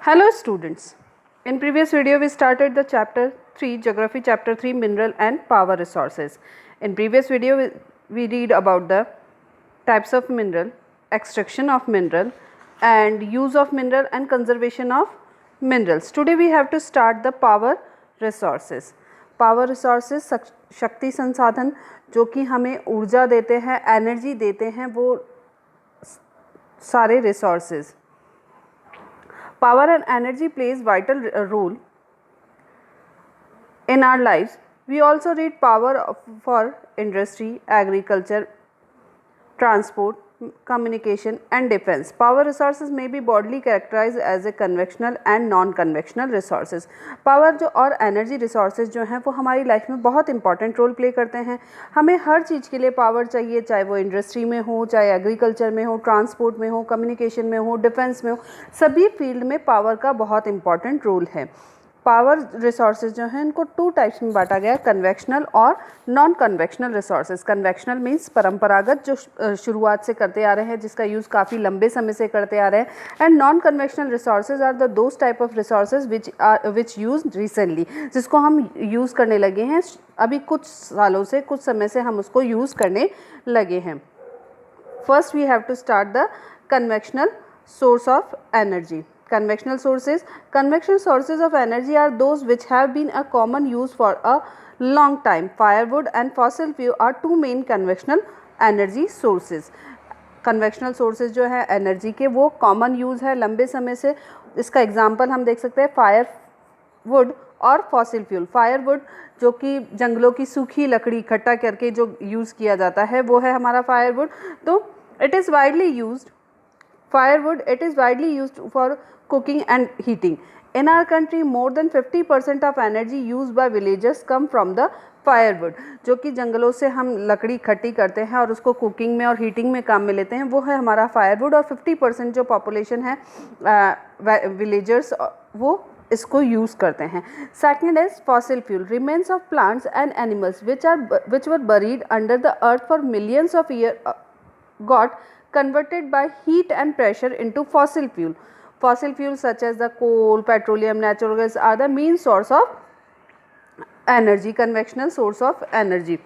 Hello students. In previous video we started the chapter 3 geography, chapter 3 mineral and power resources. In previous video we read about the types of mineral, extraction of mineral and use of mineral and conservation of minerals. Today we have to start the power resources. Power resources शक्ति संसाधन जो कि हमें ऊर्जा देते हैं, energy देते हैं, वो सारे resources. Power and energy plays vital role in our lives. We also need power for industry, agriculture, transport, communication and defense. Power resources may be broadly characterized as a conventional and non-conventional resources. Power जो और energy resources जो हैं वो हमारी life में बहुत important role play करते हैं. हमें हर चीज़ के लिए पावर चाहिए, चाहे वो इंडस्ट्री में हो, चाहे एग्रीकल्चर में हो, ट्रांसपोर्ट में हो, कम्युनिकेशन में हो, डिफेंस में हो, सभी फील्ड में पावर का बहुत इंपॉर्टेंट रोल है. पावर रिसोर्सेज जो हैं इनको टू टाइप्स में बांटा गया, कन्वेक्शनल और non conventional resources. Convectional means परंपरागत जो शुरुआत से करते आ रहे हैं, जिसका यूज़ काफ़ी लंबे समय से करते आ रहे हैं. And non conventional resources are the those type of resources which use recently, जिसको हम यूज़ करने लगे हैं अभी कुछ सालों से, कुछ समय से हम उसको यूज़ करने लगे हैं. First we have to start the conventional source of energy. Conventional sources of energy are those which have been a common use for a long time. Firewood and fossil fuel are two main conventional energy sources. Conventional sources जो है energy के वो common use है लंबे समय से. इसका example हम देख सकते हैं फायरवुड और फॉसिल फ्यूल. फायरवुड जो कि जंगलों की सूखी लकड़ी इकट्ठा करके जो यूज़ किया जाता है वो है हमारा फायरवुड. तो it is widely used. Firewood, it is widely used for cooking and heating. In our country, more than 50% of energy used by villagers come from the firewood. जो कि जंगलों से हम लकड़ी इकट्ठी करते हैं और उसको कुकिंग में और हीटिंग में काम में लेते हैं, वो है हमारा फायरवुड. और 50% जो पॉपुलेशन है विलेजर्स वो इसको यूज़ करते हैं. Second is fossil fuel. Remains of plants and animals which were buried under the earth for millions of year got converted by heat and pressure into fossil fuel. Fossil fuels such as the coal, petroleum, natural gas are the main source of energy, conventional source of energy.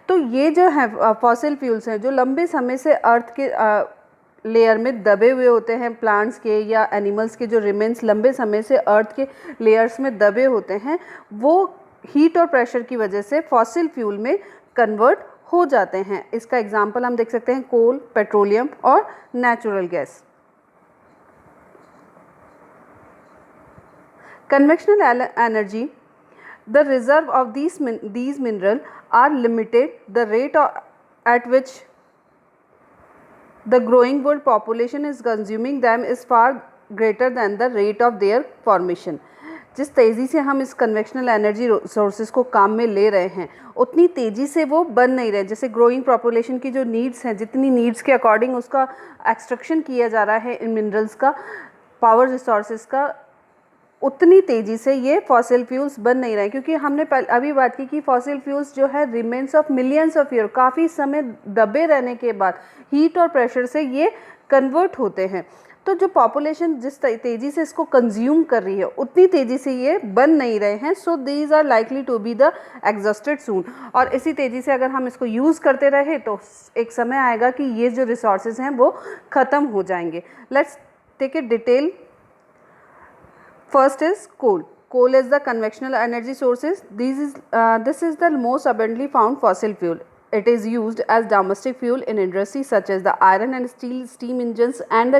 तो ये जो है fossil fuels हैं जो लंबे समय से अर्थ के लेयर में दबे हुए होते हैं, प्लांट्स के या एनिमल्स के जो रिमेन्स लंबे समय से अर्थ के लेयर्स में दबे होते हैं, वो हीट और प्रेशर की वजह से फॉसिल फ्यूल में कन्वर्ट हो जाते हैं. इसका एग्जाम्पल हम देख सकते हैं कोल, पेट्रोलियम और natural gas. Conventional energy, the reserve of these mineral are limited. The rate at which the growing world population is consuming them is far greater than the rate of their formation. जिस तेज़ी से हम इस convectional energy sources को काम में ले रहे हैं उतनी तेज़ी से वो बन नहीं रहे. जैसे ग्रोइंग पॉपुलेशन की जो नीड्स हैं, जितनी नीड्स के अकॉर्डिंग उसका एक्सट्रैक्शन किया जा रहा है इन मिनरल्स का, पावर रिसोर्सेज का, उतनी तेज़ी से ये फॉसिल फ्यूल्स बन नहीं रहे. क्योंकि हमने अभी बात की कि फॉसिल फ्यूल्स जो है remains of millions of year, काफ़ी समय दबे रहने के बाद हीट और प्रेशर से ये कन्वर्ट होते हैं. तो जो पॉपुलेशन जिस तेज़ी से इसको कंज्यूम कर रही है उतनी तेज़ी से ये बन नहीं रहे हैं. So these are likely to be the exhausted soon. और इसी तेज़ी से अगर हम इसको यूज़ करते रहे तो एक समय आएगा कि ये जो रिसोर्सेज हैं वो ख़त्म हो जाएंगे. Let's take a detail. First is coal. Coal is the conventional energy sources. This is the most abundantly found fossil fuel. It is used as domestic fuel in industries such as the iron and steel steam engines and the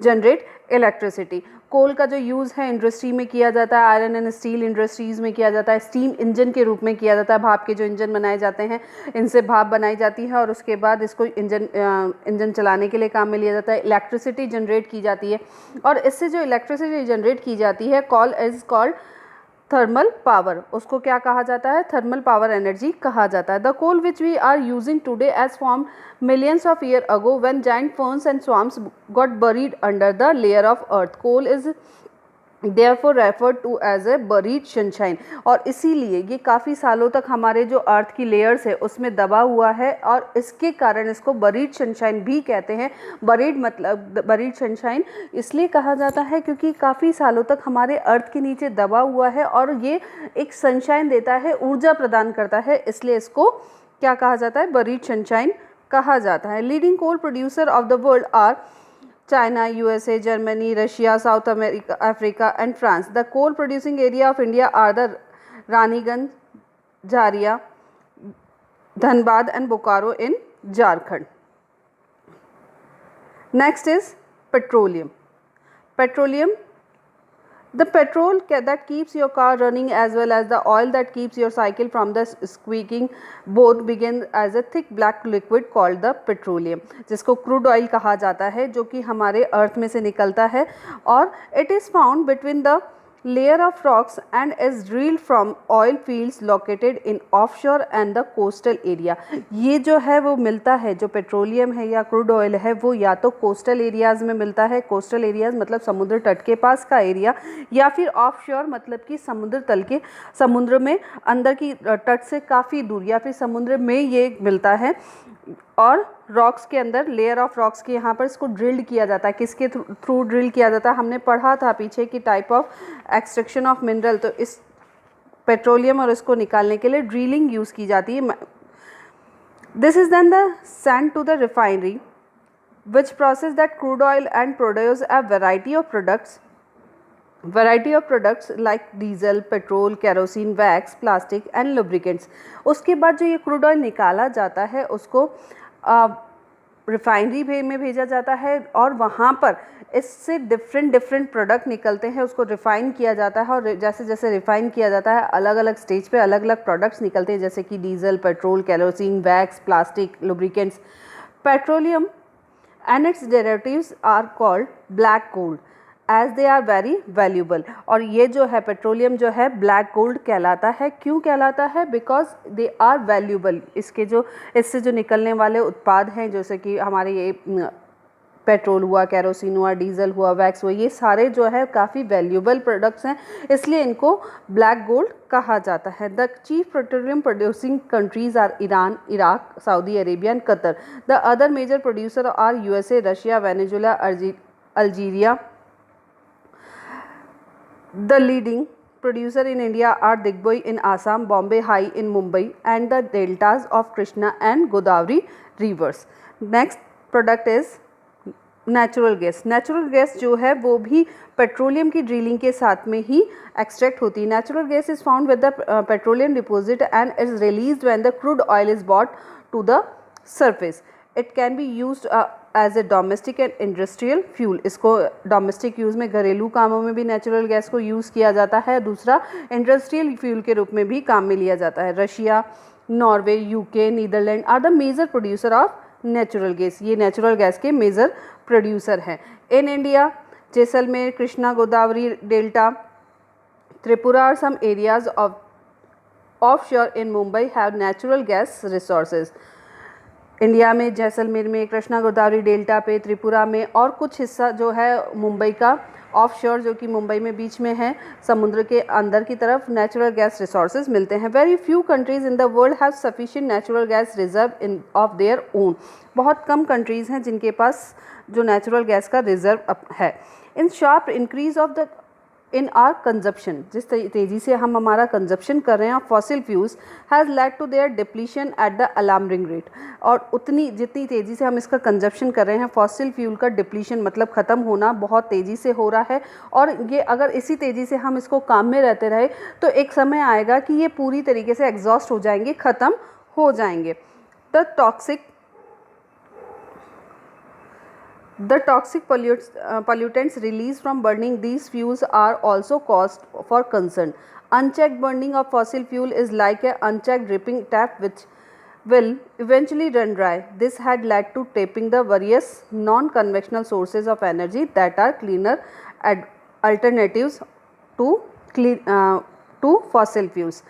generate electricity. कोल का जो use है industry में किया जाता है, iron and steel industries में किया जाता है, स्टीम इंजन के रूप में किया जाता है. भाप के जो इंजन बनाए जाते हैं इनसे भाप बनाई जाती है और उसके बाद इसको इंजन चलाने के लिए काम में लिया जाता है. इलेक्ट्रिसिटी जनरेट की जाती है और इससे जो इलेक्ट्रिसिटी जनरेट की जाती है कॉल्ड थर्मल पावर. उसको क्या कहा जाता है? थर्मल पावर एनर्जी कहा जाता है. The coal which we are using today as form millions of year ago when giant ferns and swamps got buried under the layer of earth. Coal is therefore referred to as a buried sunshine। और इसीलिए ये काफ़ी सालों तक हमारे जो अर्थ की layers है उसमें दबा हुआ है और इसके कारण इसको बरीड सनशाइन भी कहते हैं। बरीड मतलब बरीड सनशाइन इसलिए कहा जाता है क्योंकि काफ़ी सालों तक हमारे अर्थ के नीचे दबा हुआ है और ये एक सनशाइन देता है, ऊर्जा प्रदान करता है, इसलिए इसको क्या कहा जाता है, बरीड सनशाइन कहा जाता है। Leading coal producer of the world are China, USA, Germany, Russia, South America, Africa and France. The coal producing area of India are the Raniganj, Jharia, Dhanbad and Bokaro in Jharkhand. Next is petroleum. Petroleum, the petrol that keeps your car running as well as the oil that keeps your cycle from the squeaking both begin as a thick black liquid called the petroleum, जिसको crude oil कहा जाता है, जो कि हमारे अर्थ में से निकलता है और it is found between the layer of rocks and is drilled from oil fields located in offshore and the coastal area। ये जो है वो मिलता है, जो पेट्रोलियम है या क्रूड ऑयल है वो या तो कोस्टल एरियाज़ में मिलता है, कोस्टल एरियाज़ मतलब समुद्र तट के पास का एरिया, या फिर ऑफशोर मतलब कि समुद्र तल के, समुद्र में अंदर की तट से काफ़ी दूर या फिर समुद्र में ये मिलता है। और रॉक्स के अंदर, लेयर ऑफ रॉक्स के यहाँ पर इसको ड्रिल्ड किया जाता है। किसके थ्रू ड्रिल किया जाता है, हमने पढ़ा था पीछे की type of extraction of mineral, तो इस पेट्रोलियम और इसको निकालने के लिए ड्रिलिंग यूज़ की जाती है। This is then the send to the refinery which process that crude oil and produce a variety of products like diesel, petrol, kerosene, wax, plastic and lubricants. उसके बाद जो ये क्रूड ऑयल निकाला जाता है उसको रिफाइनरी में भेजा जाता है और वहाँ पर इससे डिफरेंट प्रोडक्ट निकलते हैं, उसको रिफ़ाइन किया जाता है और जैसे जैसे रिफ़ाइन किया जाता है अलग अलग स्टेज पे अलग अलग प्रोडक्ट्स निकलते हैं, जैसे कि diesel, petrol, kerosene, wax, plastic, lubricants. Petroleum and its derivatives are called black gold as they are very valuable. और ये जो है पेट्रोलियम जो है ब्लैक गोल्ड कहलाता है। क्यों कहलाता है? Because they are valuable. इससे जो निकलने वाले उत्पाद हैं, जैसे कि हमारे ये पेट्रोल हुआ, केरोसिन हुआ, डीजल हुआ, वैक्स हुआ, ये सारे जो है काफ़ी वैल्यूबल प्रोडक्ट्स हैं, इसलिए इनको ब्लैक गोल्ड कहा जाता है। The chief petroleum producing countries are Iran, Iraq, Saudi Arabia and Qatar. The other major producer are USA, Russia, Venezuela, Algeria. The leading producer in India are Digboi in Assam, Bombay High in Mumbai and the deltas of Krishna and Godavari rivers. Next product is natural gas. Natural gas जो है वो भी petroleum की drilling के साथ में ही extract होती है। Natural gas is found with the petroleum deposit and is released when the crude oil is brought to the surface. It can be used as a domestic and industrial fuel. इसको domestic use में, घरेलू कामों में भी natural gas को use किया जाता है। दूसरा इंडस्ट्रियल फ्यूल के रूप में भी काम में लिया जाता है। Russia, Norway, UK, Netherland are the major producer of natural gas. ये नेचुरल गैस के मेजर प्रोड्यूसर हैं। In India, Jaisalmer, Krishna Godavari delta, Tripura और some areas of offshore in Mumbai have natural gas resources. India में जैसलमेर में, कृष्णा गोदावरी डेल्टा पे, त्रिपुरा में और कुछ हिस्सा जो है मुंबई का ऑफशोर, जो कि मुंबई में बीच में है, समुद्र के अंदर की तरफ नेचुरल गैस रिसोर्सेज मिलते हैं। Very few countries in the world have sufficient natural gas reserve in of their own. बहुत कम कंट्रीज़ हैं जिनके पास जो नेचुरल गैस का रिजर्व है। In sharp increase of the in our consumption, जिस तेज़ी से हम हमारा कंजप्शन कर रहे हैं fossil fuels has led to their depletion at the alarming rate. और जितनी तेज़ी से हम इसका कंजप्शन कर रहे हैं, फॉसिल फ्यूल का डिप्लीशन मतलब ख़त्म होना बहुत तेज़ी से हो रहा है। और ये अगर इसी तेज़ी से हम इसको काम में रहते रहे तो एक समय आएगा कि ये पूरी तरीके से एग्जॉस्ट हो जाएंगे, ख़त्म हो जाएंगे। The toxic pollutants released from burning these fuels are also cause for concern. Unchecked burning of fossil fuel is like an unchecked dripping tap which will eventually run dry. This had led to tapping the various non-conventional sources of energy that are cleaner alternatives to fossil fuels.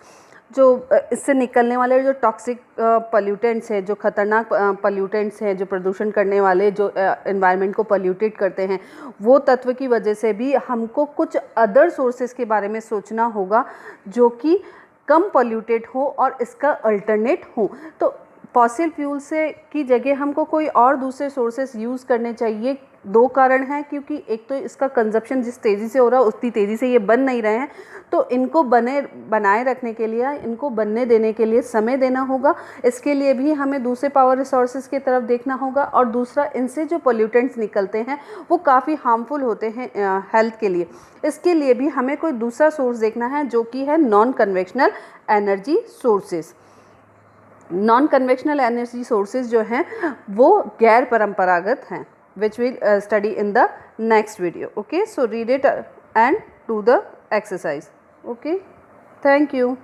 जो इससे निकलने वाले जो toxic pollutants हैं, जो खतरनाक pollutants हैं, जो प्रदूषण करने वाले, जो एनवायरनमेंट को पॉल्यूटेट करते हैं, वो तत्व की वजह से भी हमको कुछ अदर सोर्सेज के बारे में सोचना होगा जो कि कम पॉल्यूटेड हो और इसका अल्टरनेट हो। तो फॉसिल फ्यूल से की जगह हमको कोई और दूसरे सोर्सेस यूज़ करने चाहिए। दो कारण हैं, क्योंकि एक तो इसका कंजप्शन जिस तेज़ी से हो रहा है उतनी तेज़ी से ये बन नहीं रहे हैं, तो इनको बनाए रखने के लिए, इनको बनने देने के लिए समय देना होगा। इसके लिए भी हमें दूसरे पावर रिसोर्सेज की तरफ देखना होगा। और दूसरा, इनसे जो पोल्यूटेंट्स निकलते हैं वो काफ़ी हार्मफुल होते हैं हेल्थ के लिए। इसके लिए भी हमें कोई दूसरा सोर्स देखना है जो कि है non conventional energy sources. Non conventional energy sources जो हैं वो गैर परंपरागत हैं, which we'll study in the next video. Okay, so read it and do the exercise. Okay, thank you.